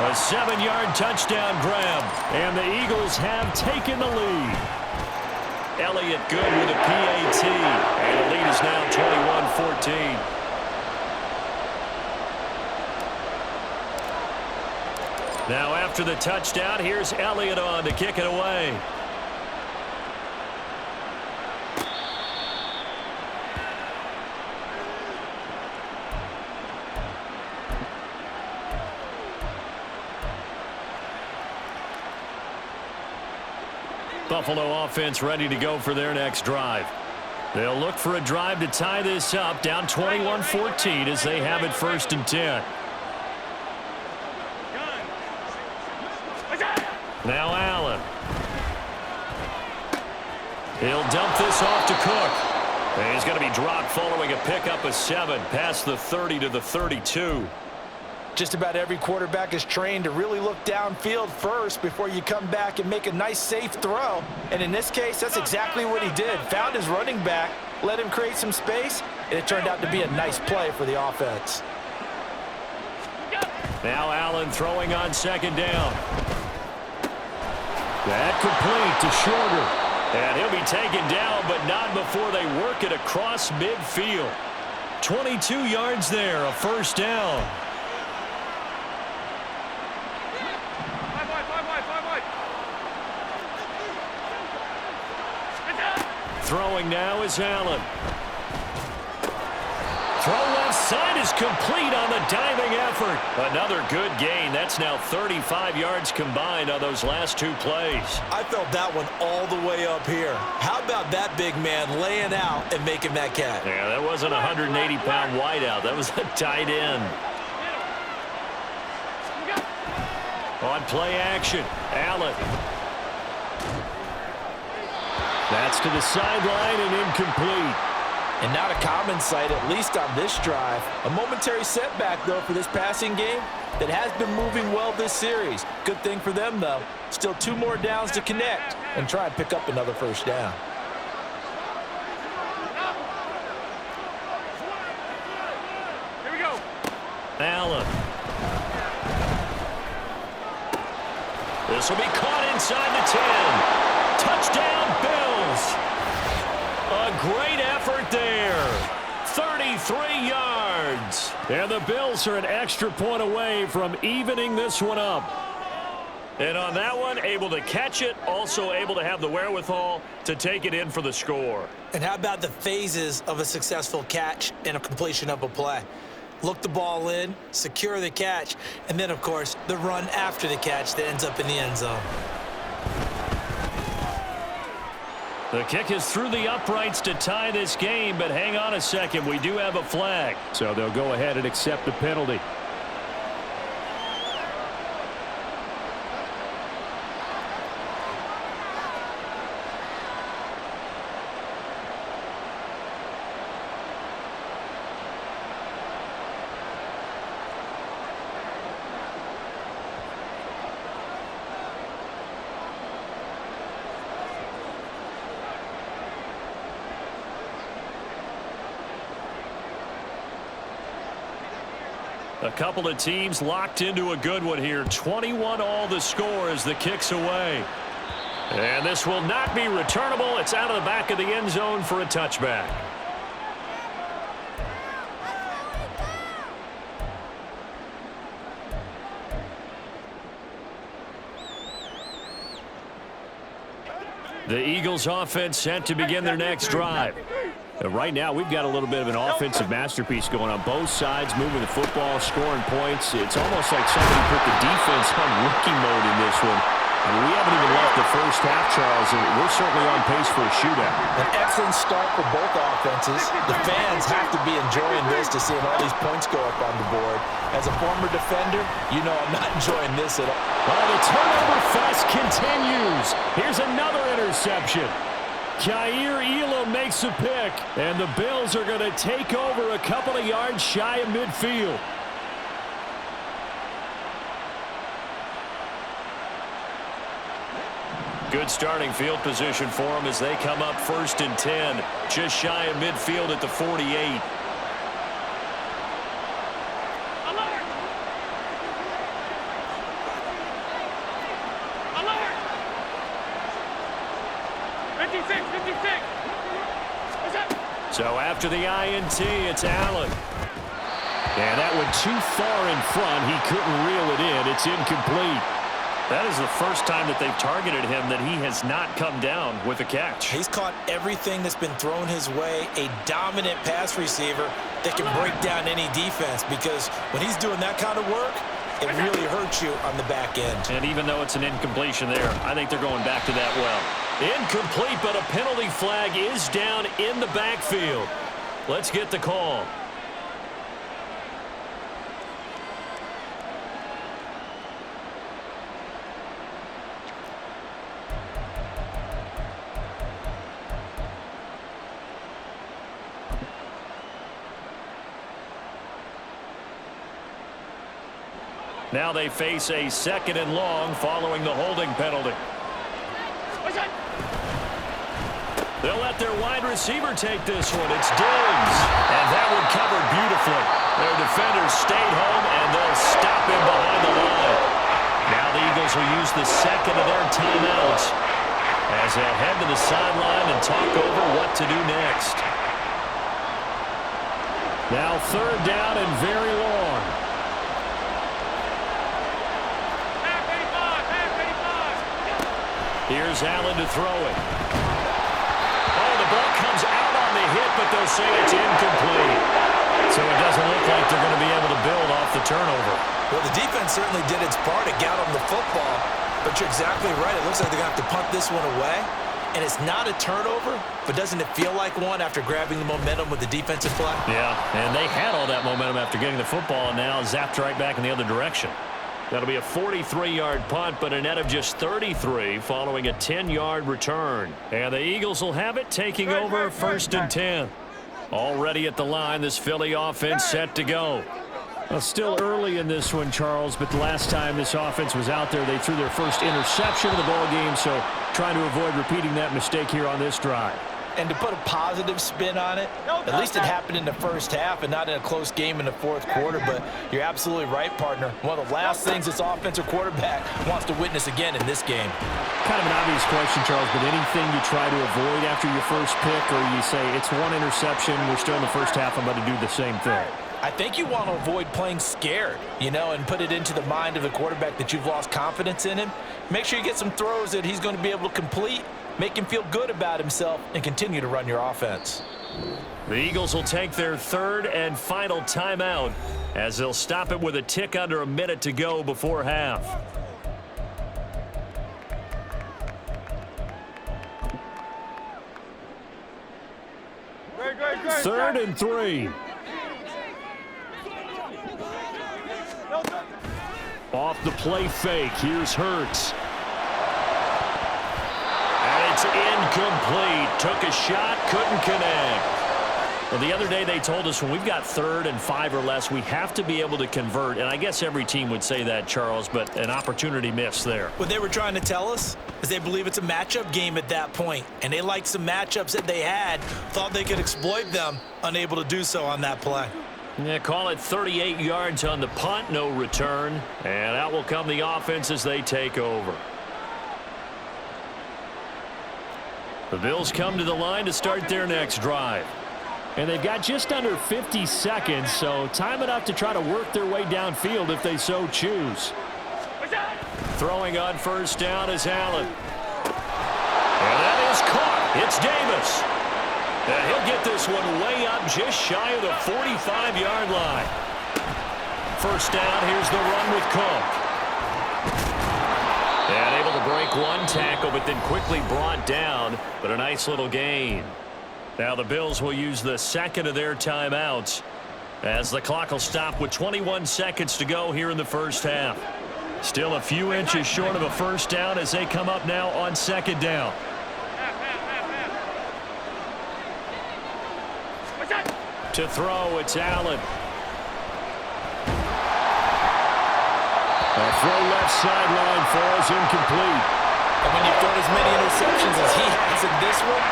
A 7-yard touchdown grab, and the Eagles have taken the lead. Elliott good with a PAT, and the lead is now 21-14. Now after the touchdown, here's Elliott on to kick it away. Buffalo offense ready to go for their next drive. They'll look for a drive to tie this up, down 21-14 as they have it 1st and 10. Now Allen. He'll dump this off to Cook. And he's going to be dropped following a pickup of 7 past the 30 to the 32. Just about every quarterback is trained to really look downfield first before you come back and make a nice, safe throw. And in this case, that's exactly what he did. Found his running back, let him create some space, and it turned out to be a nice play for the offense. Now Allen throwing on 2nd down. That complete to Shorter. And he'll be taken down, but not before they work it across midfield. 22 yards there, a 1st down. Throwing now is Allen. Throw left side is complete on the diving effort. Another good gain. That's now 35 yards combined on those last 2 plays. I felt that one all the way up here. How about that big man laying out and making that catch? Yeah, that wasn't a 180-pound wideout. That was a tight end. On play action, Allen. That's to the sideline and incomplete. And not a common sight, at least on this drive. A momentary setback, though, for this passing game that has been moving well this series. Good thing for them, though. Still 2 more downs to connect and try and pick up another 1st down. Here we go. Allen. This will be caught inside the 10. Touchdown, Bills. A great effort there. 33 yards. And the Bills are an extra point away from evening this one up. And on that one, able to catch it, also able to have the wherewithal to take it in for the score. And how about the phases of a successful catch and a completion of a play? Look the ball in, secure the catch, and then, of course, the run after the catch that ends up in the end zone. The kick is through the uprights to tie this game, but hang on a second. We do have a flag. So they'll go ahead and accept the penalty. A couple of teams locked into a good one here. 21 all the score as the kick's away. And this will not be returnable. It's out of the back of the end zone for a touchback. The Eagles offense set to begin their next drive. Right now, we've got a little bit of an offensive masterpiece going on both sides, moving the football, scoring points. It's almost like somebody put the defense on rookie mode in this one. I mean, we haven't even left the first half, Charles, and we're certainly on pace for a shootout. An excellent start for both offenses. The fans have to be enjoying this to seeing all these points go up on the board. As a former defender, you know I'm not enjoying this at all. Well, the turnover fest continues. Here's another interception. Jair Elam makes a pick, and the Bills are going to take over a couple of yards shy of midfield. Good starting field position for them as they come up 1st and 10, just shy of midfield at the 48. So after the INT, it's Allen. And that went too far in front. He couldn't reel it in. It's incomplete. That is the first time that they've targeted him that he has not come down with a catch. He's caught everything that's been thrown his way. A dominant pass receiver that can break down any defense, because when he's doing that kind of work, it really hurts you on the back end. And even though it's an incompletion there, I think they're going back to that well. Incomplete, but a penalty flag is down in the backfield. Let's get the call. Now they face a 2nd and long following the holding penalty. They'll let their wide receiver take this one. It's Diggs. And that one covered beautifully. Their defenders stayed home, and they'll stop him behind the line. Now the Eagles will use the 2nd of their timeouts as they'll head to the sideline and talk over what to do next. Now 3rd down and very long. Here's Allen to throw it. Oh, the ball comes out on the hit, but they'll say it's incomplete. So it doesn't look like they're going to be able to build off the turnover. Well, the defense certainly did its part to get them the football, but you're exactly right. It looks like they're going to have to punt this one away. And it's not a turnover, but doesn't it feel like one after grabbing the momentum with the defensive play? Yeah, and they had all that momentum after getting the football, and now zapped right back in the other direction. That'll be a 43-yard punt, but a net of just 33 following a 10-yard return. And the Eagles will have it, taking over 1st and 10. Already at the line, this Philly offense set to go. Well, still early in this one, Charles, but the last time this offense was out there, they threw their first interception of the ball game, so trying to avoid repeating that mistake here on this drive. And to put a positive spin on it, at least it happened in the first half and not in a close game in the 4th quarter. But you're absolutely right, partner. One of the last things this offensive quarterback wants to witness again in this game. Kind of an obvious question, Charles, but anything you try to avoid after your first pick, or you say it's one interception, we're still in the first half, I'm going to do the same thing? I think you want to avoid playing scared, and put it into the mind of the quarterback that you've lost confidence in him. Make sure you get some throws that he's going to be able to complete, make him feel good about himself, and continue to run your offense. The Eagles will take their 3rd and final timeout as they'll stop it with a tick under a minute to go before half. Third and 3. Off the play fake, here's Hurts. And it's incomplete. Took a shot, couldn't connect. Well, the other day they told us when we've got 3rd and 5 or less, we have to be able to convert. And I guess every team would say that, Charles, but an opportunity missed there. What they were trying to tell us is they believe it's a matchup game at that point. And they liked some matchups that they had, thought they could exploit them, unable to do so on that play. Yeah, call it 38 yards on the punt, no return. And out will come the offense as they take over. The Bills come to the line to start their next drive. And they've got just under 50 seconds, so time enough to try to work their way downfield if they so choose. Throwing on 1st down is Allen. And that is caught. It's Davis. And he'll get this one way up just shy of the 45-yard line. 1st down, here's the run with Cook. And able to break one tackle, but then quickly brought down, but a nice little gain. Now the Bills will use the 2nd of their timeouts as the clock will stop with 21 seconds to go here in the first half. Still a few inches short of a 1st down as they come up now on 2nd down. To throw, it's Allen. A throw left sideline falls incomplete. And when you've thrown as many interceptions as he has in this one,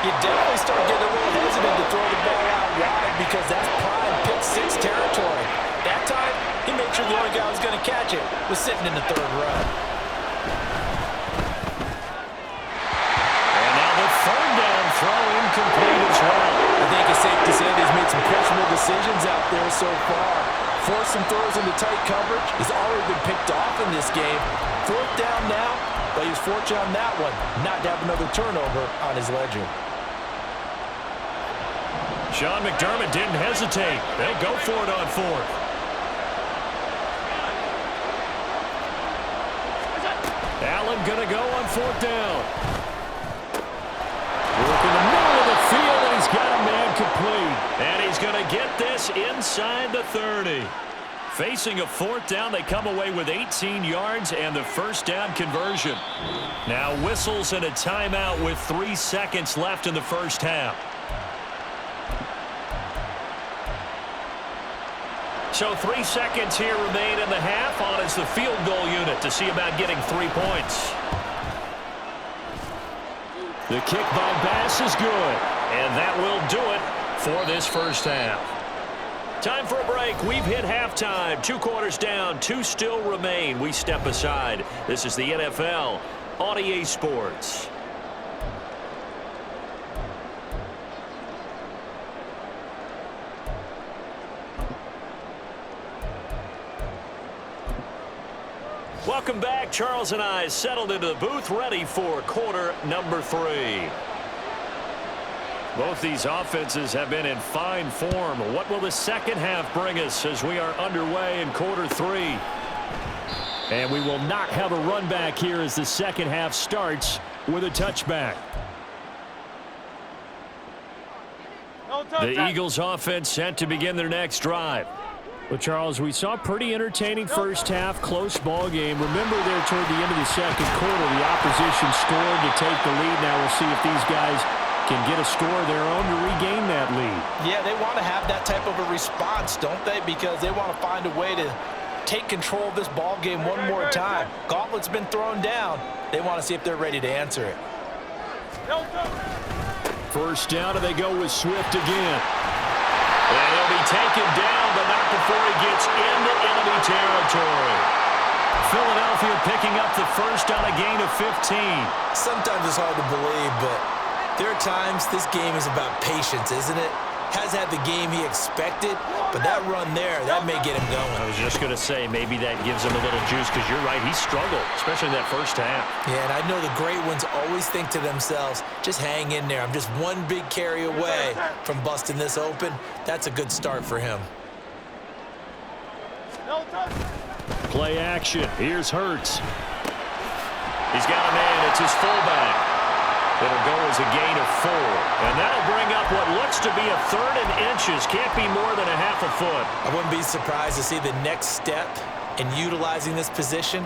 you definitely start getting a little hesitant to throw the ball out wide because that's prime pick 6 territory. That time, he made sure the only guy who was going to catch it was sitting in the 3rd row. And now the 3rd down throw incomplete as well. I think questionable decisions out there so far. Forcing throws into tight coverage has already been picked off in this game. Fourth down now, but he's fortunate on that one not to have another turnover on his ledger. Sean McDermott didn't hesitate. They go for it on fourth. Allen going to go on fourth down. Work in the middle of the field, and he's got a man complete. And he's going to get this inside the 30. Facing a fourth down, they come away with 18 yards and the first down conversion. Now whistles and a timeout with 3 seconds left in the first half. So 3 seconds here remain in the half. On is the field goal unit to see about getting 3 points. The kick by Bass is good, and that will do it for this first half. Time for a break. We've hit halftime. 2 quarters down, 2 still remain. We step aside. This is the NFL on EA Sports. Welcome back. Charles and I settled into the booth, ready for quarter number 3. Both these offenses have been in fine form. What will the second half bring us as we are underway in quarter 3? And we will not have a run back here as the second half starts with a touchback. The Eagles offense set to begin their next drive. Well, Charles, we saw a pretty entertaining first half, close ball game. Remember there toward the end of the second quarter, the opposition scored to take the lead. Now we'll see if these guys can get a score of their own to regain that lead. Yeah, they want to have that type of a response, don't they? Because they want to find a way to take control of this ball game one more time. Gauntlet's been thrown down. They want to see if they're ready to answer it. First down, and they go with Swift again. And he'll be taken down, but not before he gets into enemy territory. Philadelphia picking up the first on a gain of 15. Sometimes it's hard to believe, but there are times this game is about patience, isn't it? Has had the game he expected, but that run there, that may get him going. I was just going to say, maybe that gives him a little juice, because you're right, he struggled, especially in that first half. Yeah, and I know the great ones always think to themselves, just hang in there. I'm just one big carry away from busting this open. That's a good start for him. Play action. Here's Hurts. He's got a man. It's his fullback. It'll go as a gain of 4. And that'll bring up what looks to be a 3rd and inches. Can't be more than a half a foot. I wouldn't be surprised to see the next step in utilizing this position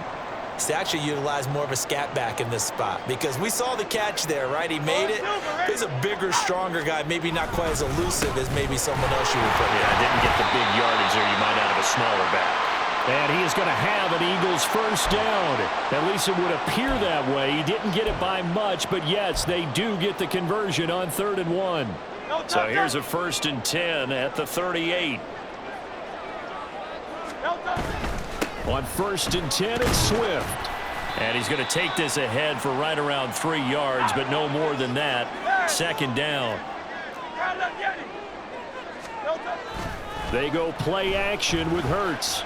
is to actually utilize more of a scat back in this spot. Because we saw the catch there, right? He made it. He's a bigger, stronger guy. Maybe not quite as elusive as maybe someone else you would put. Yeah, didn't get the big yardage there you might out of a smaller back. And he is going to have an Eagles first down. At least it would appear that way. He didn't get it by much, but yes, they do get the conversion on 3rd and 1. So here's a 1st and 10 at the 38. On 1st and 10, it's Swift. And he's going to take this ahead for right around 3 yards, but no more than that. 2nd down. They go play action with Hurts.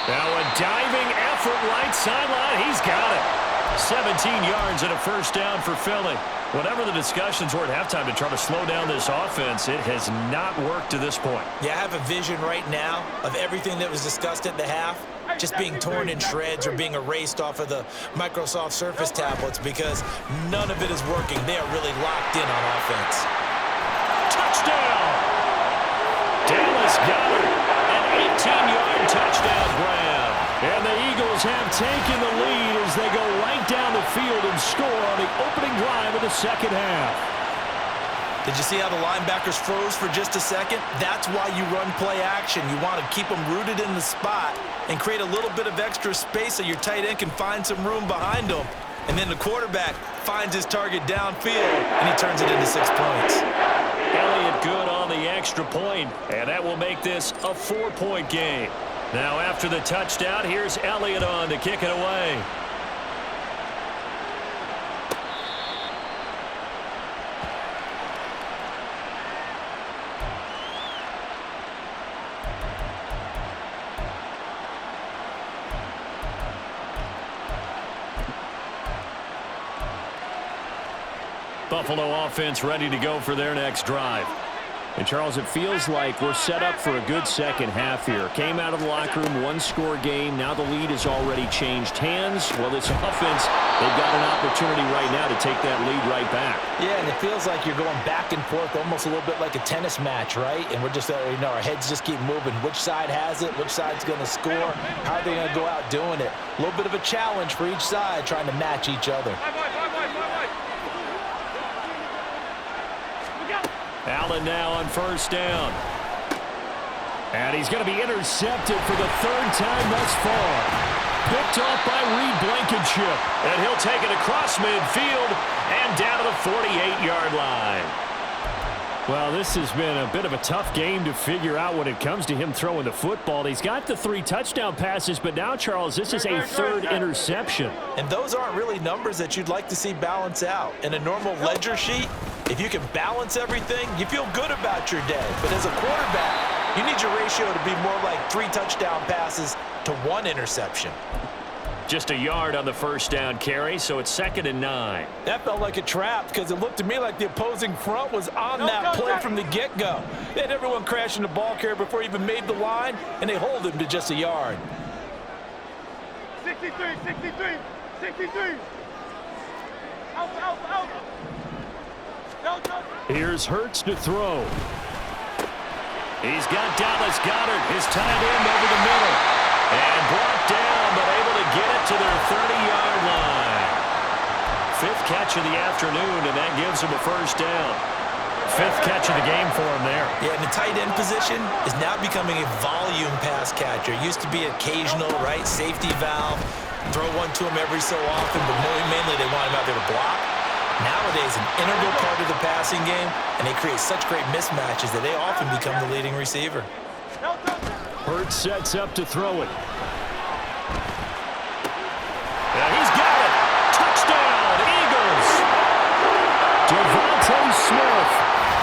Now a diving effort right sideline. He's got it. 17 yards and a first down for Philly. Whatever the discussions were at halftime to try to slow down this offense, it has not worked to this point. Yeah, I have a vision right now of everything that was discussed at the half just being torn in shreds or being erased off of the Microsoft Surface tablets because none of it is working. They are really locked in on offense. Touchdown! Dallas Goedert. An 18-yard touchdown grab. And the Eagles have taken the lead as they go right down the field and score on the opening drive of the second half. Did you see how the linebackers froze for just a second? That's why you run play action. You want to keep them rooted in the spot and create a little bit of extra space so your tight end can find some room behind them. And then the quarterback finds his target downfield, and he turns it into 6 points. Elliott good on the extra point, and that will make this a 4-point game. Now after the touchdown, here's Elliott on to kick it away. Buffalo offense ready to go for their next drive. And, Charles, it feels like we're set up for a good second half here. Came out of the locker room, one-score game. Now the lead has already changed hands. Well, this offense, they've got an opportunity right now to take that lead right back. Yeah, and it feels like you're going back and forth, almost a little bit like a tennis match, right? And we're just, our heads just keep moving. Which side has it? Which side's going to score? How are they going to go out doing it? A little bit of a challenge for each side, trying to match each other. Allen now on first down. And he's going to be intercepted for the third time thus far. Picked off by Reed Blankenship. And he'll take it across midfield and down to the 48-yard line. Well, this has been a bit of a tough game to figure out when it comes to him throwing the football. He's got the 3 touchdown passes, but now, Charles, this is a third interception. And those aren't really numbers that you'd like to see balance out. In a normal ledger sheet, if you can balance everything, you feel good about your day. But as a quarterback, you need your ratio to be more like 3 touchdown passes to 1 interception. Just a yard on the first down carry, so it's 2nd and 9. That felt like a trap because it looked to me like the opposing front was on that play from the get-go. They had everyone crashing the ball carrier before he even made the line, and they hold him to just a yard. 63, 63, 63. Out. Here's Hurts to throw. He's got Dallas Goedert, his tight end, over the middle. And brought down, but able to get it to their 30-yard line. 5th catch of the afternoon, and that gives him a first down. 5th catch of the game for him there. Yeah, and the tight end position is now becoming a volume pass catcher. It used to be occasional, right, safety valve, throw one to him every so often, but mainly they want him out there to block. Nowadays, an integral part of the passing game, and they create such great mismatches that they often become the leading receiver. Hurts sets up to throw it. And he's got it. Touchdown, Eagles. Devontae Smith.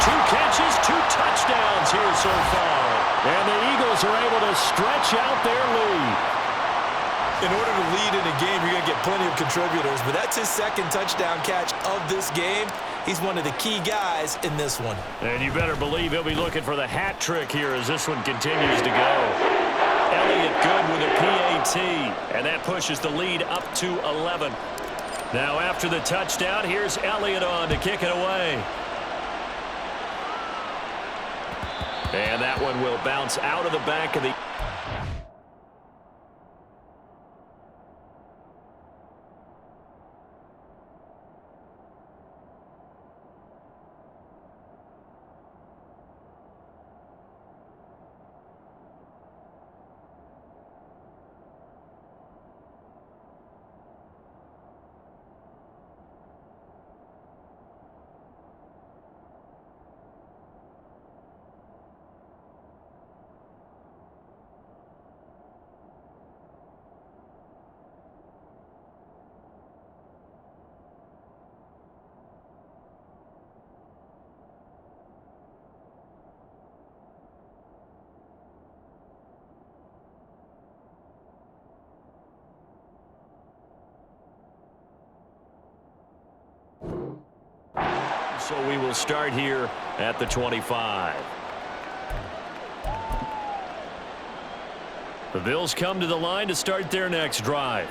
2 catches, 2 touchdowns here so far. And the Eagles are able to stretch out their lead. In order to lead in a game, you're going to get plenty of contributors, but that's his 2nd touchdown catch of this game. He's one of the key guys in this one. And you better believe he'll be looking for the hat trick here as this one continues to go. Elliott good with a PAT, and that pushes the lead up to 11. Now after the touchdown, here's Elliott on to kick it away. And that one will bounce out of the back of the... So we will start here at the 25. The Bills come to the line to start their next drive.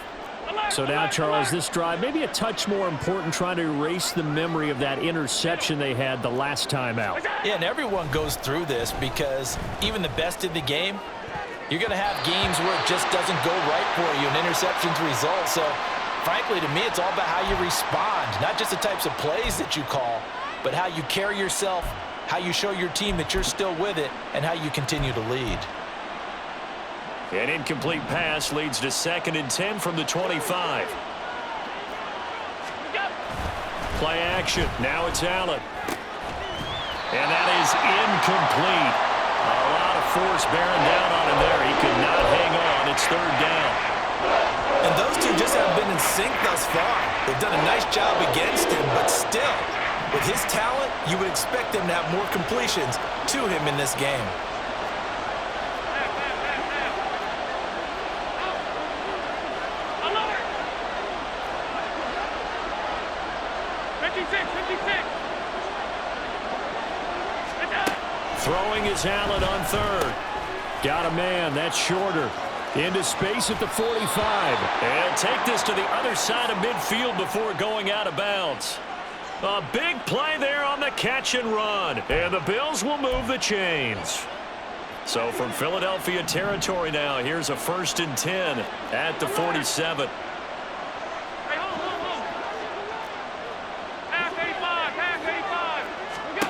So now, Charles, this drive maybe a touch more important, trying to erase the memory of that interception they had the last time out. Yeah, and everyone goes through this because even the best in the game, you're going to have games where it just doesn't go right for you and interceptions result. So, frankly, to me, it's all about how you respond, not just the types of plays that you call, but how you carry yourself, how you show your team that you're still with it, and how you continue to lead. An incomplete pass leads to 2nd and 10 from the 25. Play action. Now it's Allen. And that is incomplete. A lot of force bearing down on him there. He could not hang on. It's 3rd down. And those two just haven't been in sync thus far. They've done a nice job against him, but still, with his talent, you would expect him to have more completions to him in this game. Fifty-six. Throwing is Allen on third. Got a man. That's shorter. Into space at the 45. And take this to the other side of midfield before going out of bounds. A big play there on the catch and run. And the Bills will move the chains. So from Philadelphia territory now, here's a 1st and 10 at the 47. Hey, hold. Half 85. Go.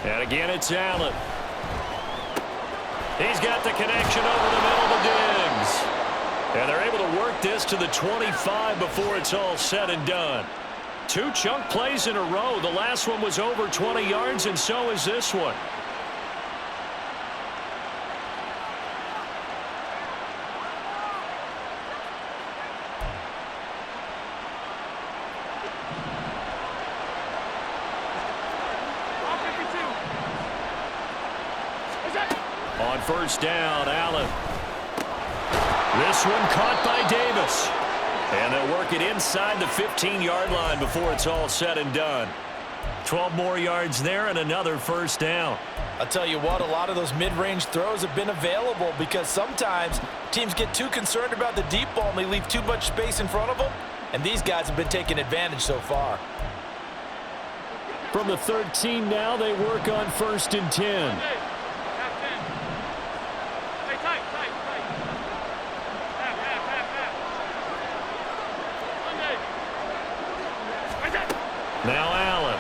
And again, it's Allen. He's got the connection over the middle to Diggs. And they're able to work this to the 25 before it's all said and done. 2 chunk plays in a row. The last one was over 20 yards, and so is this one. On 1st down, Allen. This one caught by Davis. And they'll work it inside the 15-yard line before it's all said and done. 12 more yards there and another 1st down. I'll tell you what, a lot of those mid-range throws have been available because sometimes teams get too concerned about the deep ball and they leave too much space in front of them. And these guys have been taking advantage so far. From the 13 now, they work on 1st and 10. Now Allen.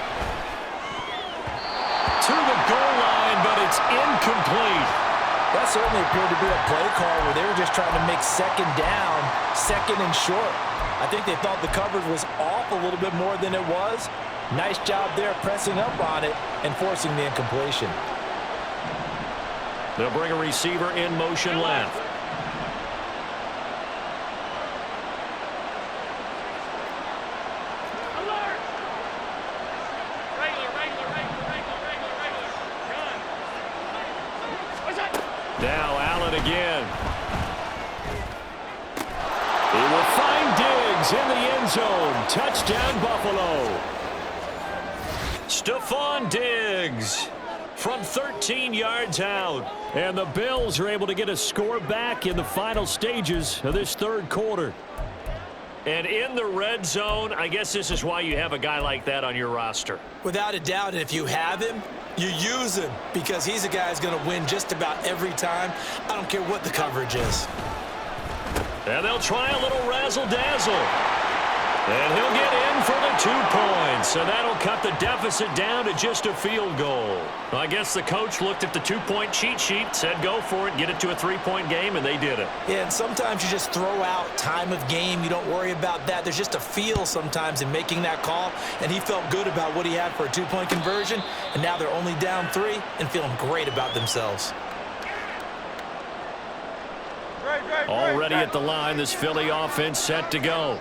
To the goal line, but it's incomplete. That certainly appeared to be a play call where they were just trying to make 2nd down, 2nd and short. I think they thought the coverage was off a little bit more than it was. Nice job there pressing up on it and forcing the incompletion. They'll bring a receiver in motion left. Now Allen again. He will find Diggs in the end zone. Touchdown, Buffalo. Stephon Diggs from 13 yards out. And the Bills are able to get a score back in the final stages of this 3rd quarter. And in the red zone, I guess this is why you have a guy like that on your roster. Without a doubt, and if you have him, you use him because he's a guy who's going to win just about every time. I don't care what the coverage is. And they'll try a little razzle-dazzle. And he'll get in for the 2 points. So that'll cut the deficit down to just a field goal. I guess the coach looked at the 2-point cheat sheet, said go for it, get it to a 3-point game, and they did it. Yeah, and sometimes you just throw out time of game. You don't worry about that. There's just a feel sometimes in making that call, and he felt good about what he had for a 2-point conversion, and now they're only down 3 and feeling great about themselves. Already at the line, this Philly offense set to go.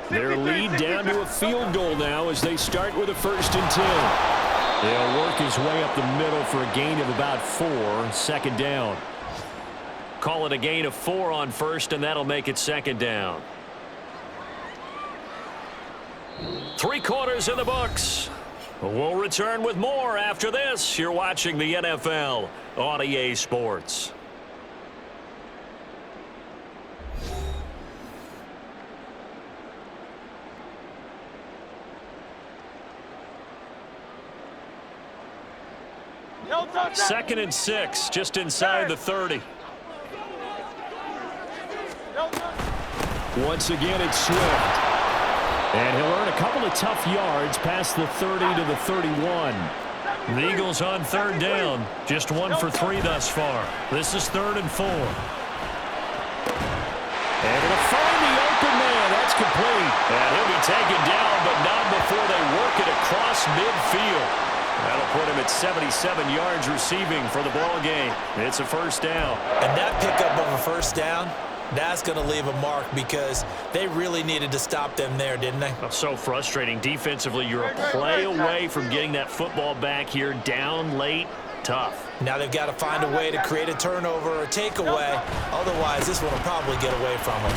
Their lead down to a field goal now as they start with a 1st and 10. They'll work his way up the middle for a gain of about 4, 2nd down. Call it a gain of 4 on 1st, and that'll make it 2nd down. 3 quarters in the books. We'll return with more after this. You're watching the NFL on EA Sports. Second and 6, just inside the 30. Once again, it's Swift. And he'll earn a couple of tough yards past the 30 to the 31. The Eagles on 3rd down, just 1 for 3 thus far. This is 3rd and 4. And it'll find the open man. That's complete. And he'll be taken down, but not before they work it across midfield. That'll put him at 77 yards receiving for the ball game. It's a 1st down. And that pickup of a 1st down, that's going to leave a mark because they really needed to stop them there, didn't they? So frustrating. Defensively, you're a play away from getting that football back here down late. Tough. Now they've got to find a way to create a turnover or takeaway. Otherwise, this one will probably get away from them.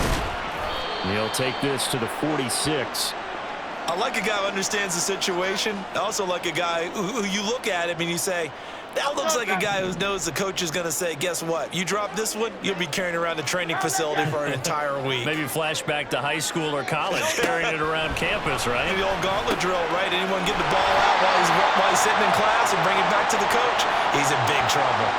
He'll take this to the 46. I like a guy who understands the situation. I also like a guy who you look at him and you say, that looks like a guy who knows the coach is going to say, guess what? You drop this one, you'll be carrying around the training facility for an entire week. Maybe flashback to high school or college, carrying it around campus, right? The old gauntlet drill, right? Anyone get the ball out while he's sitting in class and bring it back to the coach? He's in big trouble.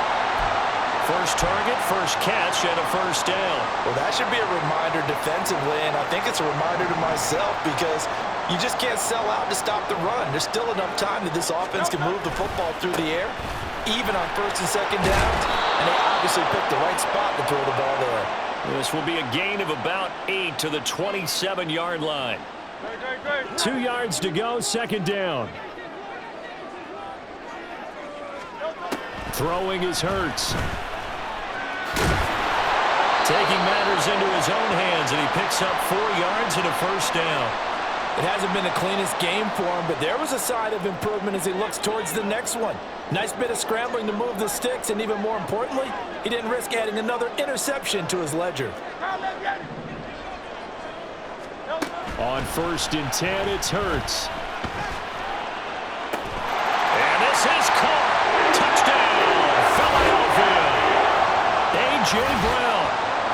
First target, first catch, and a first down. Well, that should be a reminder defensively, and I think it's a reminder to myself because you just can't sell out to stop the run. There's still enough time that this offense can move the football through the air, even on first and second downs, and they obviously picked the right spot to throw the ball there. This will be a gain of about 8 to the 27-yard line. 2 yards to go, second down. Throwing is Hurts. Taking matters into his own hands, and he picks up 4 yards and a first down. It hasn't been the cleanest game for him, but there was a sign of improvement as he looks towards the next one. Nice bit of scrambling to move the sticks, and even more importantly, he didn't risk adding another interception to his ledger. On first and 10, it's Hurts. And this is caught. Touchdown, Philadelphia. A.J. Brown,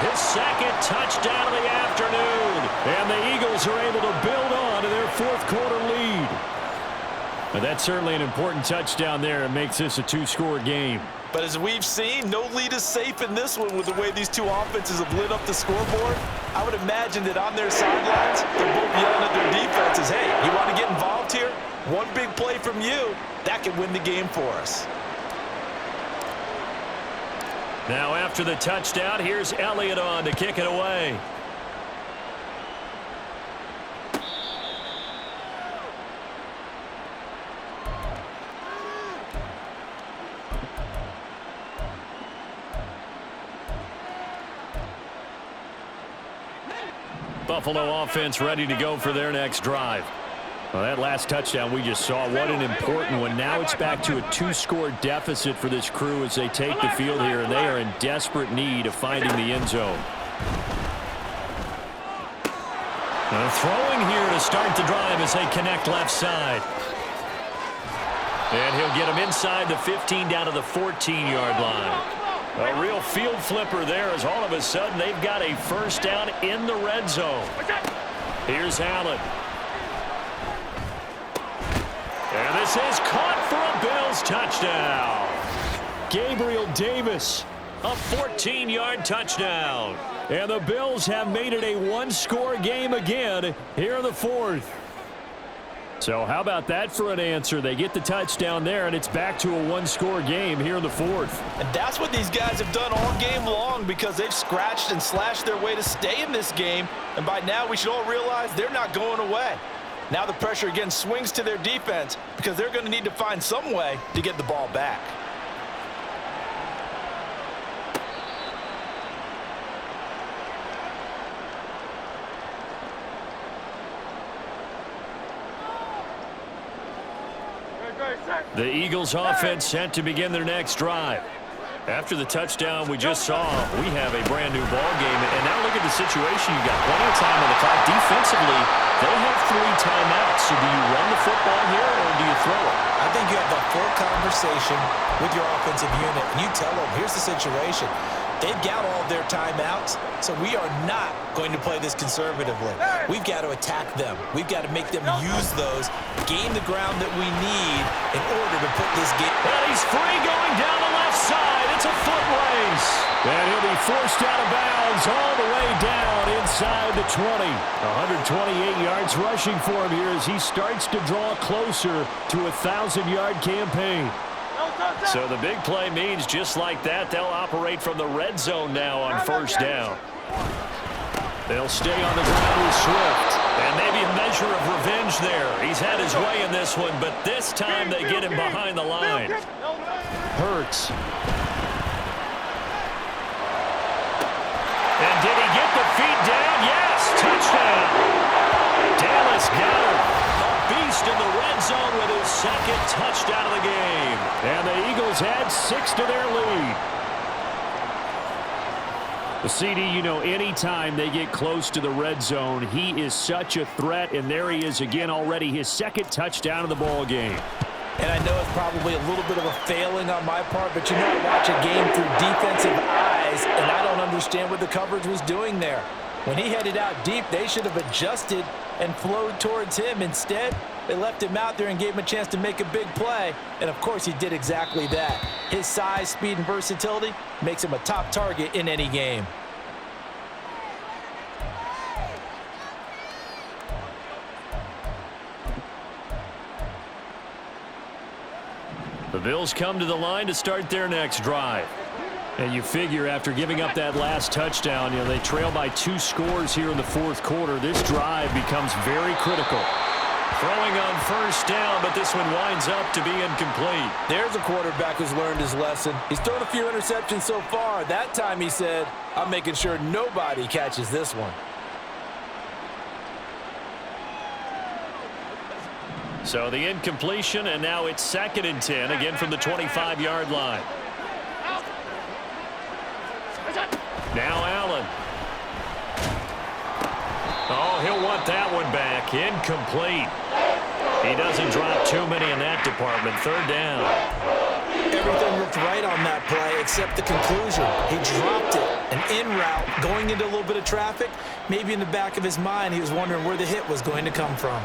his second touchdown of the afternoon. And the Eagles are able to build on to their fourth-quarter lead. But that's certainly an important touchdown there. It makes this a 2-score game. But as we've seen, no lead is safe in this one with the way these two offenses have lit up the scoreboard. I would imagine that on their sidelines, they're both yelling at their defenses, hey, you want to get involved here? One big play from you, that can win the game for us. Now after the touchdown, here's Elliott on to kick it away. Buffalo offense ready to go for their next drive. Well, that last touchdown we just saw, what an important one. Now it's back to a 2-score deficit for this crew as they take the field here, and they are in desperate need of finding the end zone. Now throwing here to start the drive as they connect left side. And he'll get him inside the 15 down to the 14-yard line. A real field flipper there as all of a sudden they've got a first down in the red zone. Here's Allen. And this is caught for a Bills touchdown. Gabriel Davis, a 14-yard touchdown. And the Bills have made it a 1-score game again here in the fourth. So how about that for an answer? They get the touchdown there, and it's back to a 1-score game here in the fourth. And that's what these guys have done all game long because they've scratched and slashed their way to stay in this game. And by now, we should all realize they're not going away. Now the pressure again swings to their defense because they're going to need to find some way to get the ball back. The Eagles offense set to begin their next drive. After the touchdown we just saw, we have a brand new ball game. And now look at the situation. You got plenty of time on the clock. Defensively, they have 3 timeouts. So do you run the football here or do you throw it? I think you have the full conversation with your offensive unit. And you tell them, here's the situation. They've got all their timeouts, so we are not going to play this conservatively. We've got to attack them. We've got to make them use those, gain the ground that we need in order to put this game. And he's free going down the left side. It's a foot race. And he'll be forced out of bounds all the way down inside the 20. 128 yards rushing for him here as he starts to draw closer to a 1,000-yard campaign. So the big play means just like that, they'll operate from the red zone now on first down. They'll stay on the ground with Swift. And maybe a measure of revenge there. He's had his way in this one, but this time they get him behind the line. Hurts. And did he get the feet down? Yes, touchdown. Dallas got him. A beast in the red zone with his second touchdown of the game. And the Eagles add 6 to their lead. The CD, you know, anytime they get close to the red zone, he is such a threat, and there he is again already, his second touchdown of the ball game. And I know it's probably a little bit of a failing on my part, but you know, I watch a game through defensive eyes, and I don't understand what the coverage was doing there. When he headed out deep, they should have adjusted and flowed towards him. Instead, they left him out there and gave him a chance to make a big play. And, of course, he did exactly that. His size, speed, and versatility makes him a top target in any game. The Bills come to the line to start their next drive. And you figure after giving up that last touchdown, you know, they trail by 2 scores here in the fourth quarter. This drive becomes very critical. Throwing on first down, but this one winds up to be incomplete. There's a quarterback who's learned his lesson. He's thrown a few interceptions so far. That time he said, I'm making sure nobody catches this one. So the incompletion, and now it's 2nd and 10, again from the 25-yard line. Now Allen. Oh, he'll want that one back. Incomplete. He doesn't drop too many in that department. 3rd down. Everything looked right on that play except the conclusion. He dropped it. An in route going into a little bit of traffic. Maybe in the back of his mind he was wondering where the hit was going to come from.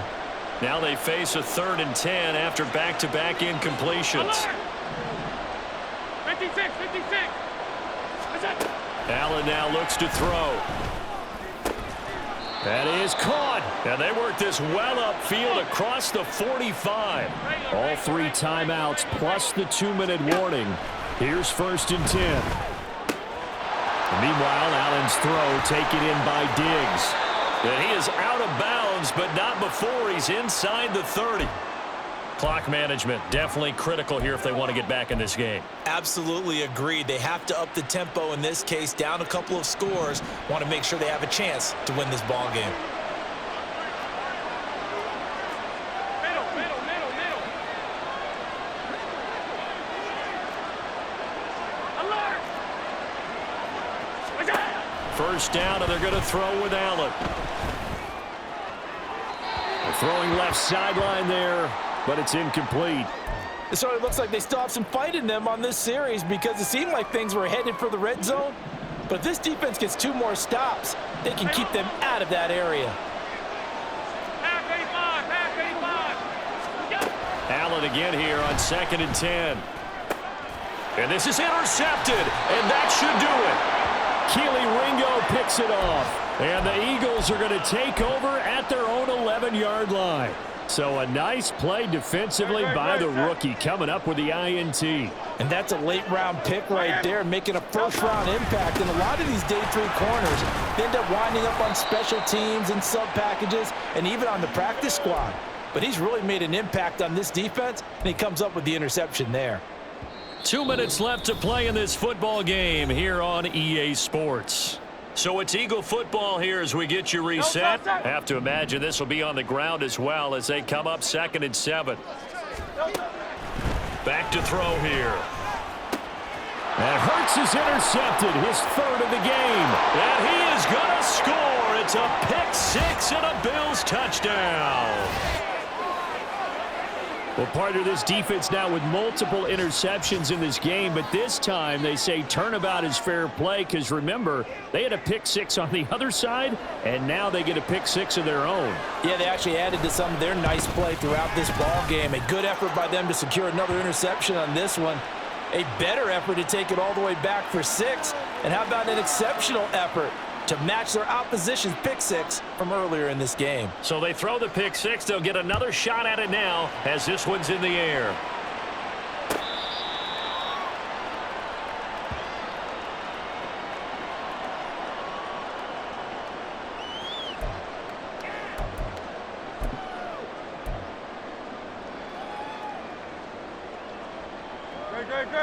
Now they face a 3rd and 10 after back-to-back incompletions. 56, 56. Allen now looks to throw. That is caught. And they work this well upfield across the 45. All 3 timeouts plus the 2-minute warning. Here's 1st and 10. Meanwhile, Allen's throw taken in by Diggs. And he is out of bounds, but not before he's inside the 30. Clock management definitely critical here if they want to get back in this game. Absolutely agreed. They have to up the tempo in this case, down a couple of scores. Want to make sure they have a chance to win this ball game. Middle. Alert! First down, and they're going to throw with Allen. They're throwing left sideline there, but it's incomplete. So it looks like they still have some fight in them on this series because it seemed like things were headed for the red zone. But if this defense gets 2 more stops, they can keep them out of that area. Half 85. Allen again here on 2nd and 10. And this is intercepted, and that should do it. Keely Ringo picks it off. And the Eagles are going to take over at their own 11-yard line. So a nice play defensively by the rookie coming up with the INT. And that's a late-round pick right there, making a first-round impact. And a lot of these day 3 corners, they end up winding up on special teams and sub-packages and even on the practice squad. But he's really made an impact on this defense, and he comes up with the interception there. 2 minutes left to play in this football game here on EA Sports. So it's Eagle football here as we get you reset. Have to imagine this will be on the ground as well as they come up 2nd and 7. Back to throw here. And Hurts is intercepted, his 3rd of the game. And he is going to score. It's a pick-6 and a Bills touchdown. Well, partner, this defense now with multiple interceptions in this game, but this time they say turnabout is fair play because, remember, they had a pick-6 on the other side, and now they get a pick-6 of their own. Yeah, they actually added to some of their nice play throughout this ball game. A good effort by them to secure another interception on this one. A better effort to take it all the way back for 6. And how about an exceptional effort to match their opposition's pick-6 from earlier in this game. So they throw the pick-6. They'll get another shot at it now as this one's in the air.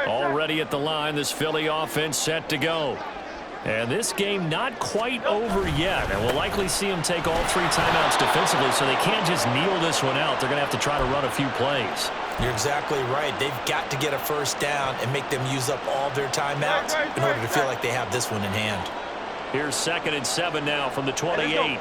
Already at the line, this Philly offense set to go. And this game not quite over yet. And we'll likely see them take all 3 timeouts defensively, so they can't just kneel this one out. They're going to have to try to run a few plays. You're exactly right. They've got to get a first down and make them use up all their timeouts in order to feel like they have this one in hand. Here's 2nd and 7 now from the 28.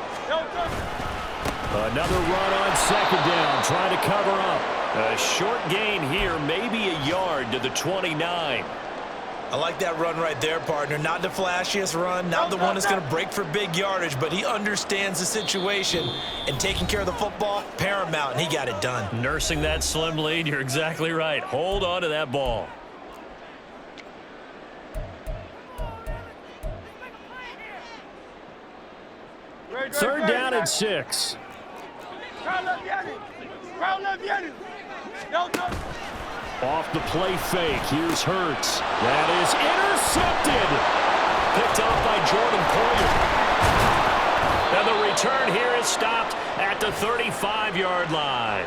Another run on 2nd down, trying to cover up. A short gain here, maybe a yard to the 29. I like that run right there, partner. Not the flashiest run, not the one that's going to break for big yardage, but he understands the situation, and taking care of the football, paramount, and he got it done. Nursing that slim lead, you're exactly right. Hold on to that ball. Third down and 6. Off the play fake. Here's Hurts. That is intercepted. Picked off by Jordan Poyer. And the return here is stopped at the 35-yard line.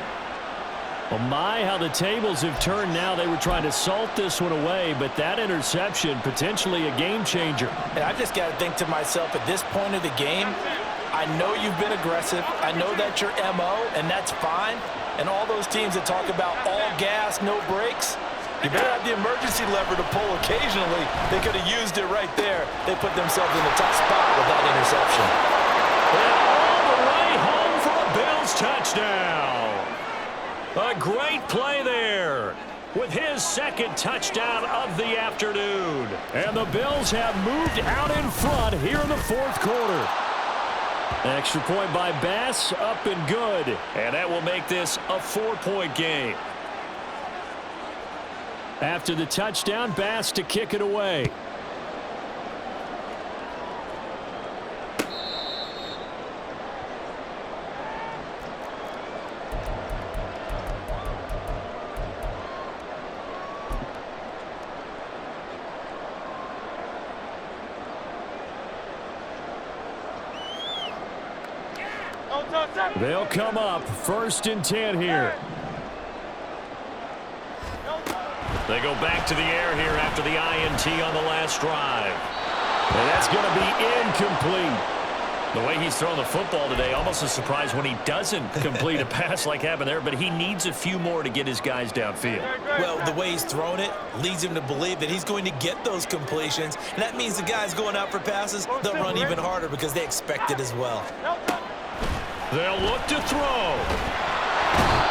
Well, my, how the tables have turned now. They were trying to salt this one away, but that interception, potentially a game changer. And I just got to think to myself, at this point of the game, I know you've been aggressive. I know that's your MO, and that's fine. And all those teams that talk about all gas, no brakes, you better have the emergency lever to pull occasionally. They could have used it right there. They put themselves in a tough spot with that interception. And all the way home for a Bills touchdown. A great play there with his 2nd touchdown of the afternoon. And the Bills have moved out in front here in the 4th quarter. Extra point by Bass, up and good. And that will make this a 4-point game. After the touchdown, Bass to kick it away. They'll come up 1st and 10 here. They go back to the air here after the INT on the last drive. And that's going to be incomplete. The way he's throwing the football today, almost a surprise when he doesn't complete a pass like happened there, but he needs a few more to get his guys downfield. Well, the way he's thrown it leads him to believe that he's going to get those completions, and that means the guys going out for passes, they'll run even harder because they expect it as well. They'll look to throw.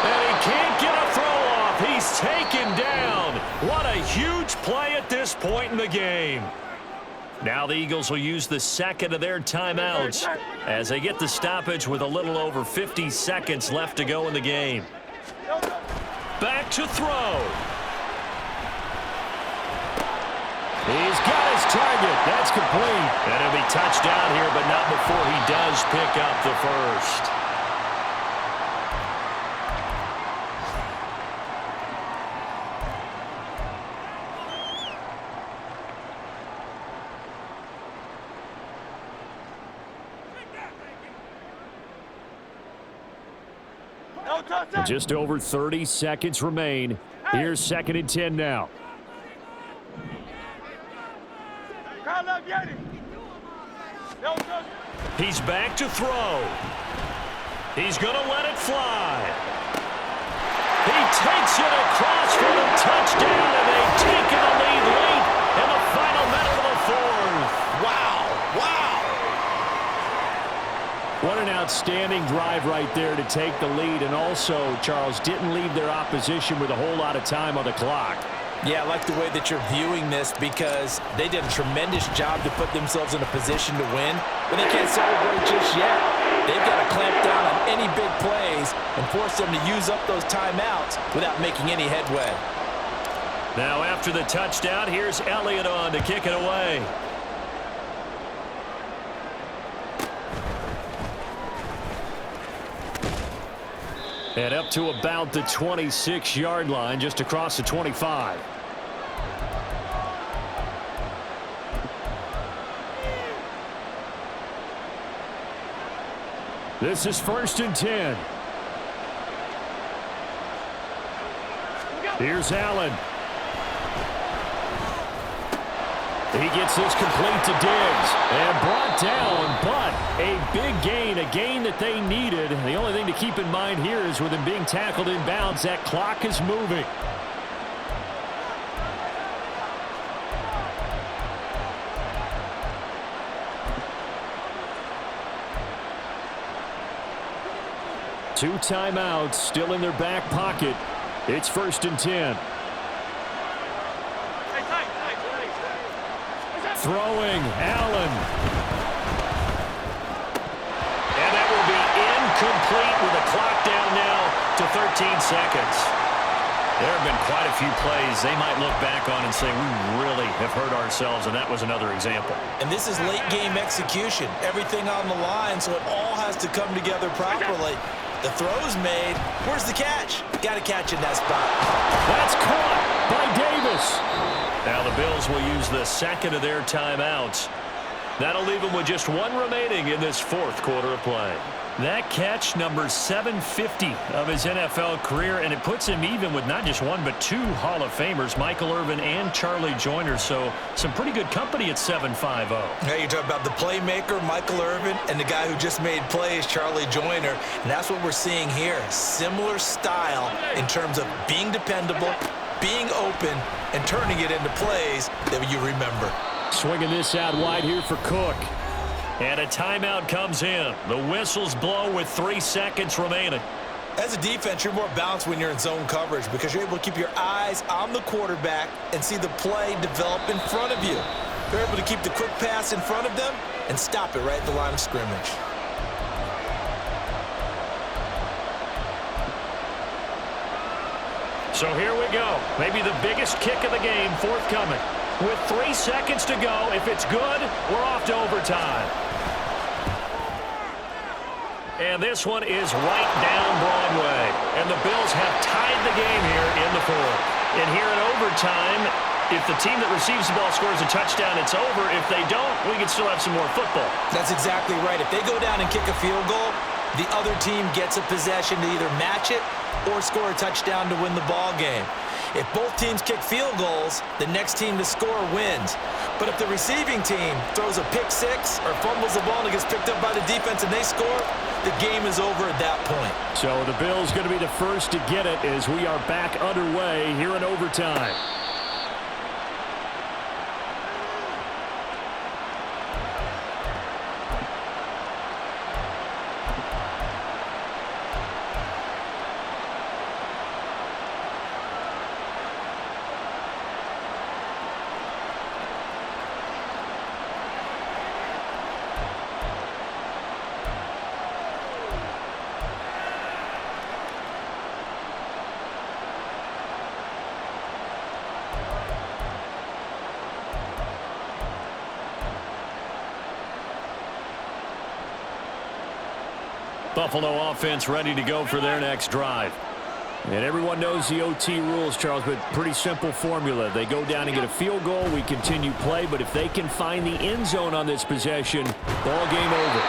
And he can't get a throw off. He's taken down. What a huge play at this point in the game. Now the Eagles will use the 2nd of their timeouts as they get the stoppage with a little over 50 seconds left to go in the game. Back to throw. He's got his target. That's complete. And it'll be touchdown here, but not before he does pick up the first. Just over 30 seconds remain. Here's 2nd and 10 now. He's back to throw. He's going to let it fly. He takes it across for the touchdown, and they've taken the lead late in the final minute of the 4th. Wow. What an outstanding drive right there to take the lead, and also, Charles, didn't leave their opposition with a whole lot of time on the clock. Yeah, I like the way that you're viewing this because they did a tremendous job to put themselves in a position to win, but they can't celebrate just yet. They've got to clamp down on any big plays and force them to use up those timeouts without making any headway. Now after the touchdown, here's Elliott on to kick it away. And up to about the 26-yard line, just across the 25. This is 1st and 10. Here's Allen. He gets this complete to Diggs and brought down, but a big gain, a gain that they needed. The only thing to keep in mind here is with him being tackled in bounds, that clock is moving. 2 timeouts still in their back pocket. It's 1st and 10. Throwing, Allen. And that will be incomplete with a clock down now to 13 seconds. There have been quite a few plays they might look back on and say, we really have hurt ourselves, and that was another example. And this is late-game execution. Everything on the line, so it all has to come together properly. The throw's made. Where's the catch? Got to catch in that spot. That's caught by Davis. Now the Bills will use the second of their timeouts. That'll leave them with just 1 remaining in this 4th quarter of play. That catch, number 750 of his NFL career, and it puts him even with not just 1 but 2 Hall of Famers, Michael Irvin and Charlie Joyner. So some pretty good company at 750. Now you talk about the playmaker, Michael Irvin, and the guy who just made plays, Charlie Joyner. And that's what we're seeing here. Similar style in terms of being dependable, being open, and turning it into plays that you remember. Swinging this out wide here for Cook. And a timeout comes in. The whistles blow with 3 seconds remaining. As a defense, you're more balanced when you're in zone coverage because you're able to keep your eyes on the quarterback and see the play develop in front of you. You're able to keep the quick pass in front of them and stop it right at the line of scrimmage. So here we go. Maybe the biggest kick of the game forthcoming. With 3 seconds to go, if it's good, we're off to overtime. And this one is right down Broadway. And the Bills have tied the game here in the 4th. And here in overtime, if the team that receives the ball scores a touchdown, it's over. If they don't, we can still have some more football. That's exactly right. If they go down and kick a field goal, the other team gets a possession to either match it or score a touchdown to win the ball game. If both teams kick field goals, the next team to score wins. But if the receiving team throws a pick six or fumbles the ball and it gets picked up by the defense and they score, the game is over at that point. So the Bills going to be the first to get it as we are back underway here in overtime. Buffalo offense ready to go for their next drive. And everyone knows the OT rules, Charles, but pretty simple formula. They go down and get a field goal, we continue play, but if they can find the end zone on this possession, ball game over.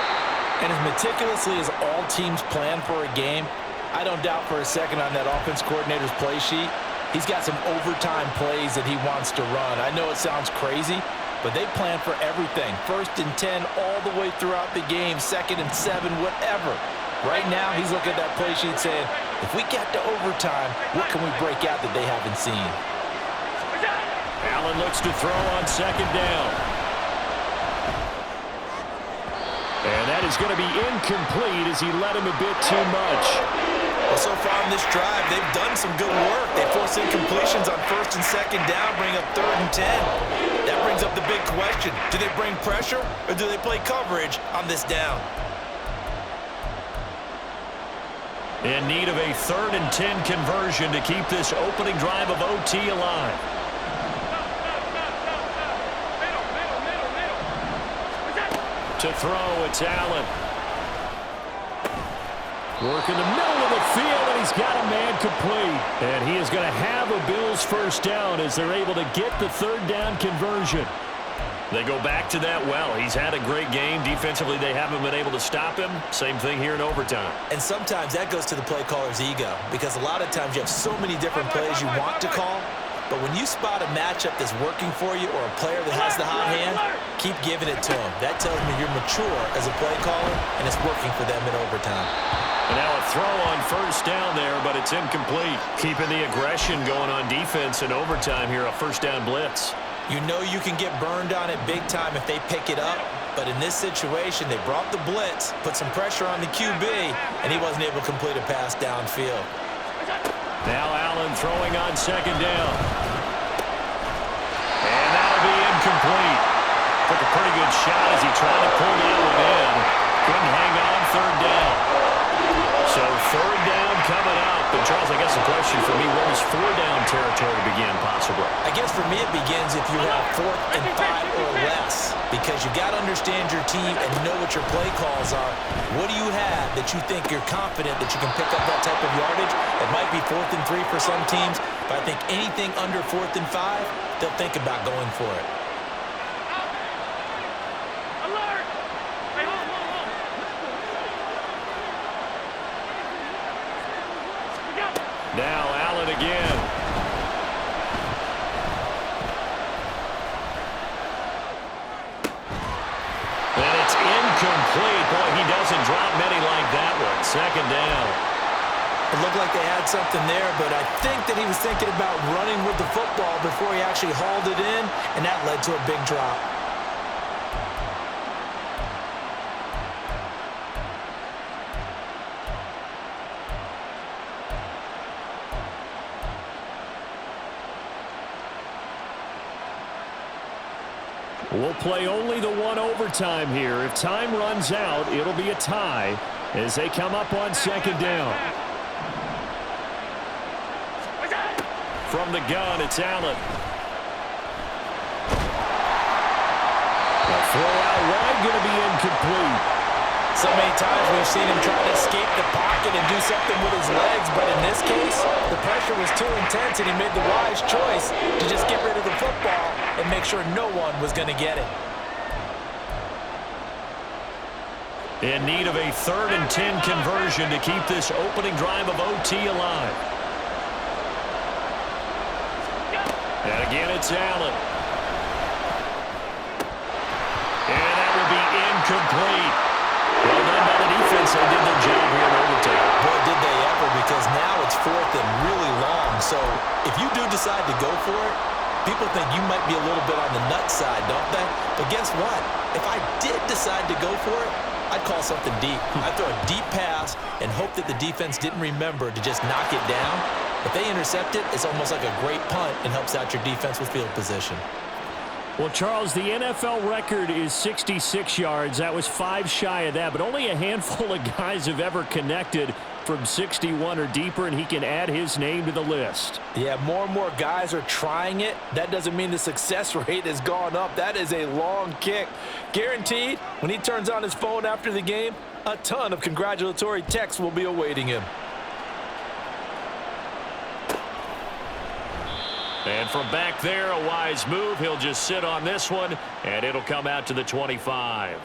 And as meticulously as all teams plan for a game, I don't doubt for a second on that offense coordinator's play sheet, he's got some overtime plays that he wants to run. I know it sounds crazy, but they plan for everything. 1st and 10 all the way throughout the game, 2nd and 7, whatever. Right now, he's looking at that play sheet saying, if we get to overtime, what can we break out that they haven't seen? Allen looks to throw on 2nd down. And that is going to be incomplete as he led him a bit too much. Well, so far on this drive, they've done some good work. They force incompletions on 1st and 2nd down, bring up 3rd and 10. That brings up the big question. Do they bring pressure or do they play coverage on this down? In need of a 3rd and 10 conversion to keep this opening drive of OT alive. To throw, it's Allen. Work in the middle of the field, and he's got a man complete. And he is going to have a Bills first down as they're able to get the 3rd down conversion. They go back to that well. He's had a great game. Defensively, they haven't been able to stop him. Same thing here in overtime. And sometimes that goes to the play caller's ego because a lot of times you have so many different plays you want to call. But when you spot a matchup that's working for you or a player that has the hot hand, keep giving it to him. That tells me you're mature as a play caller, and it's working for them in overtime. And now a throw on 1st down there, but it's incomplete. Keeping the aggression going on defense in overtime here, a 1st down blitz. You know you can get burned on it big time if they pick it up, But in this situation, they brought the blitz, put some pressure on the QB, and he wasn't able to complete a pass downfield. Now Allen throwing on second down. And that'll be incomplete. Took a pretty good shot as he tried to pull that one in. Couldn't hang on third down. So third down coming up. But Charles, I guess the question for me, where does four down territory begin possibly? I guess for me it begins if you have 4th and 5 or less, because you got to understand your team and know what your play calls are. What do you have that you think you're confident that you can pick up that type of yardage? It might be 4th and 3 for some teams, but I think anything under 4th and 5, they'll think about going for it. Now Allen again. And it's incomplete. Boy, he doesn't drop many like that one. Second down. It looked like they had something there, but I think that he was thinking about running with the football before he actually hauled it in, and that led to a big drop. We'll play only the one overtime here. If time runs out, it'll be a tie as they come up on second down. From the gun, it's Allen. The throw out wide going to be incomplete. So many times we've seen him try to escape the pocket and do something with his legs, but in this case, the pressure was too intense and he made the wise choice to just get rid of the football and make sure no one was going to get it. In need of a 3rd and 10 conversion to keep this opening drive of OT alive. And again, it's Allen. And that will be incomplete. Well done by the defense. They did their job here in overtime. Boy, did they ever, because now it's 4th and really long. So if you do decide to go for it, people think you might be a little bit on the nut side, don't they? But guess what? If I did decide to go for it, I'd call something deep. I'd throw a deep pass and hope that the defense didn't remember to just knock it down. If they intercept it, it's almost like a great punt and helps out your defense with field position. Well, Charles, the NFL record is 66 yards. That was 5 shy of that, but only a handful of guys have ever connected from 61 or deeper, and he can add his name to the list. Yeah, more and more guys are trying it. That doesn't mean the success rate has gone up. That is a long kick. Guaranteed, when he turns on his phone after the game, a ton of congratulatory texts will be awaiting him. And from back there, a wise move. He'll just sit on this one, and it'll come out to the 25.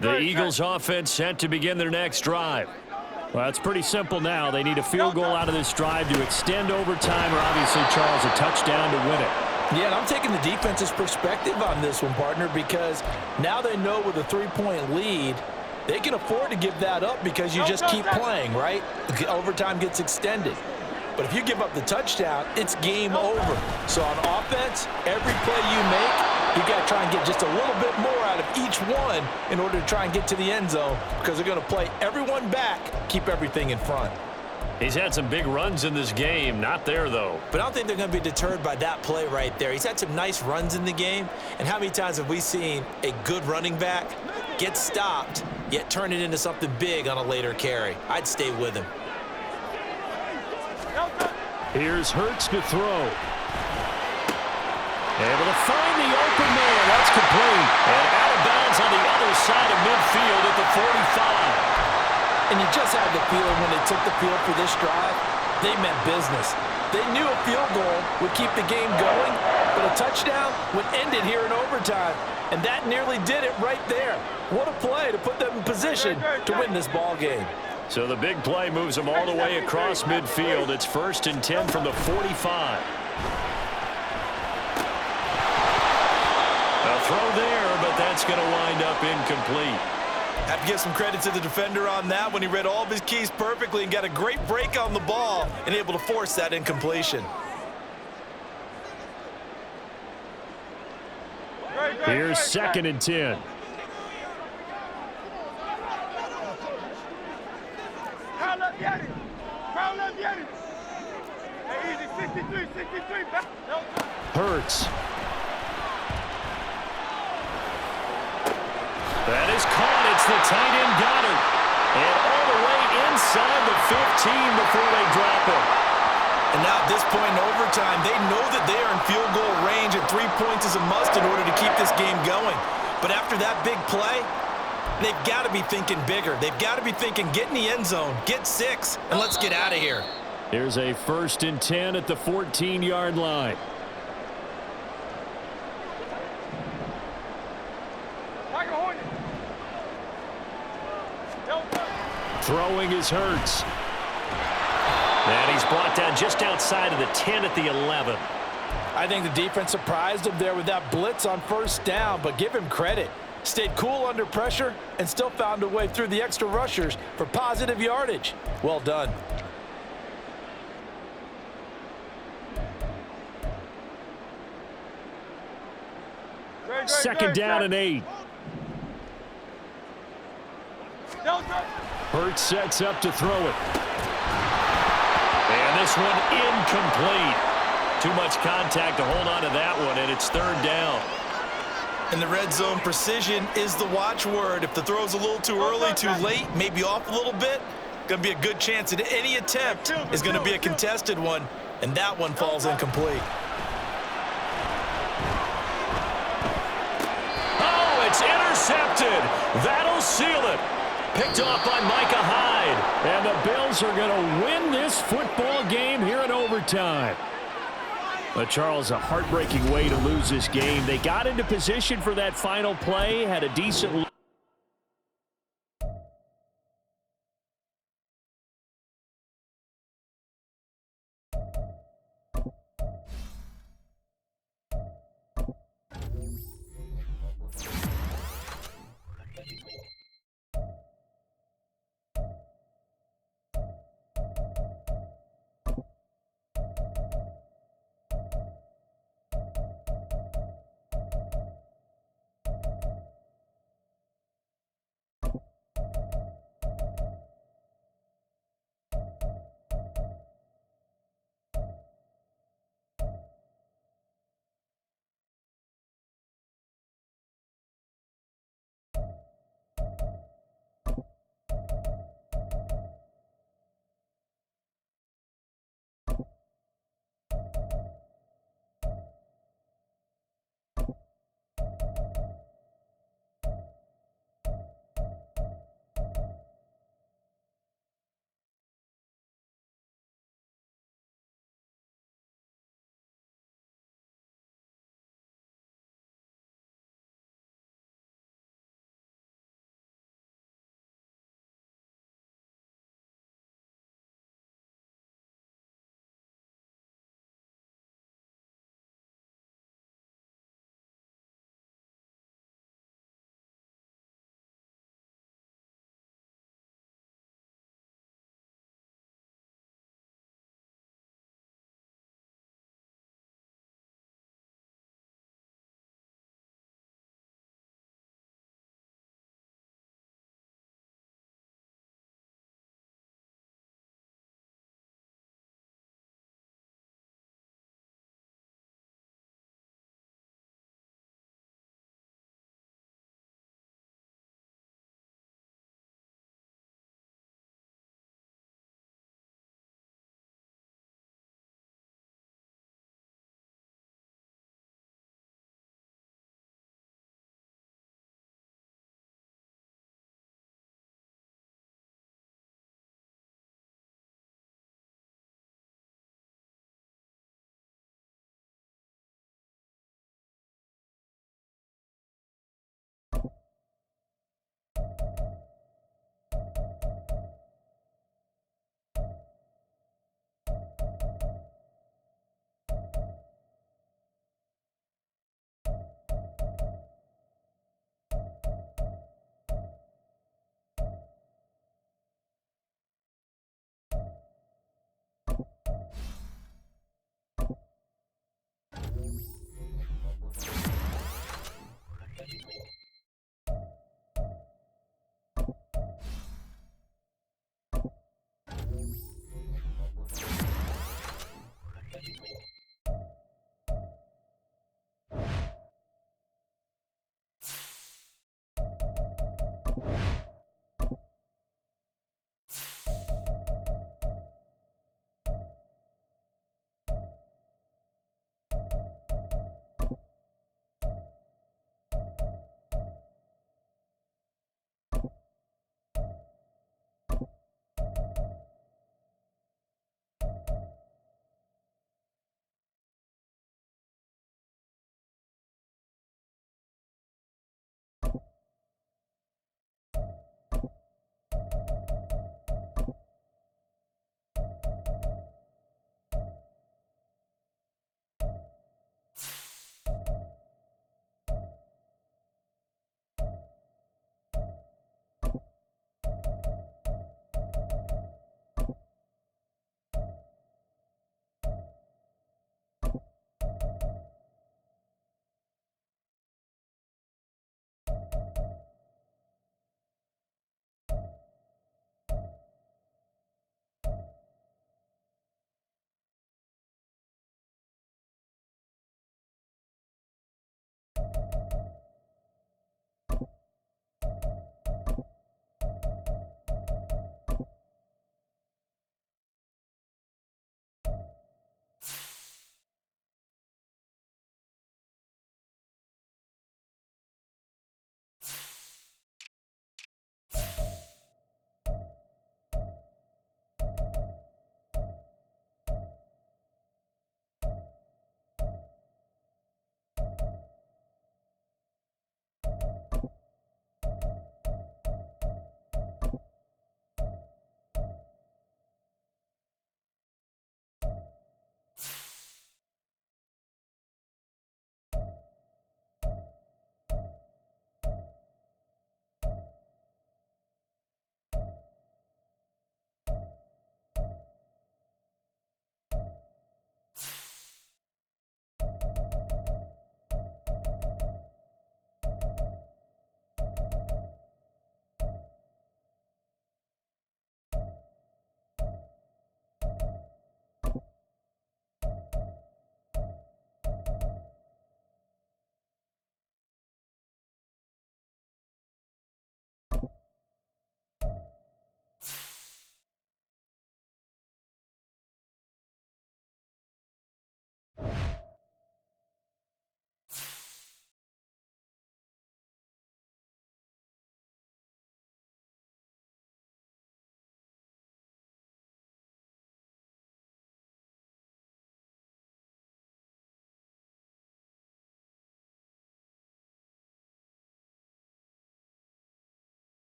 The Eagles offense set to begin their next drive. Well, it's pretty simple now. They need a field goal out of this drive to extend overtime, or obviously, Charles, a touchdown to win it. Yeah, and I'm taking the defense's perspective on this one, partner, because now they know with a 3-point lead, they can afford to give that up because you just keep playing, right? Overtime gets extended. But if you give up the touchdown, it's game over. So on offense, every play you make, you got to try and get just a little bit more out of each one in order to try and get to the end zone, because they're going to play everyone back, keep everything in front. He's had some big runs in this game. Not there, though. But I don't think they're going to be deterred by that play right there. He's had some nice runs in the game. And how many times have we seen a good running back get stopped, yet turn it into something big on a later carry? I'd stay with him. Here's Hurts to throw. Able to find the open man. That's complete. And out of bounds on the other side of midfield at the 45. And you just had the feeling when they took the field for this drive, they meant business. They knew a field goal would keep the game going, but a touchdown would end it here in overtime. And that nearly did it right there. What a play to put them in position to win this ball game. So the big play moves them all the way across midfield. It's 1st and 10 from the 45. A throw there, but that's going to wind up incomplete. Have to give some credit to the defender on that when he read all of his keys perfectly and got a great break on the ball and able to force that incompletion. Here's 2nd and 10. Hurts. That is caught. It's the tight end Goddard. And all the way inside the 15 before they drop it. And now at this point in overtime, they know that they are in field goal range and 3 points is a must in order to keep this game going. But after that big play, they've got to be thinking bigger. They've got to be thinking get in the end zone, get 6, and let's get out of here. Here's a 1st and 10 at the 14-yard line. Throwing is Hurts. And he's brought down just outside of the 10 at the 11. I think the defense surprised him there with that blitz on 1st down, but give him credit. Stayed cool under pressure and still found a way through the extra rushers for positive yardage. Well done. Second down and 8. Hurts sets up to throw it. And this one incomplete. Too much contact to hold on to that one, and it's 3rd down. In the red zone, precision is the watchword. If the throw's a little too early, too late, maybe off a little bit, going to be a good chance that any attempt is going to be a contested one, and that one falls incomplete. Oh, it's intercepted. That'll seal it. Picked off by Micah Hyde. And the Bills are going to win this football game here in overtime. But, Charles, a heartbreaking way to lose this game. They got into position for that final play, had a decent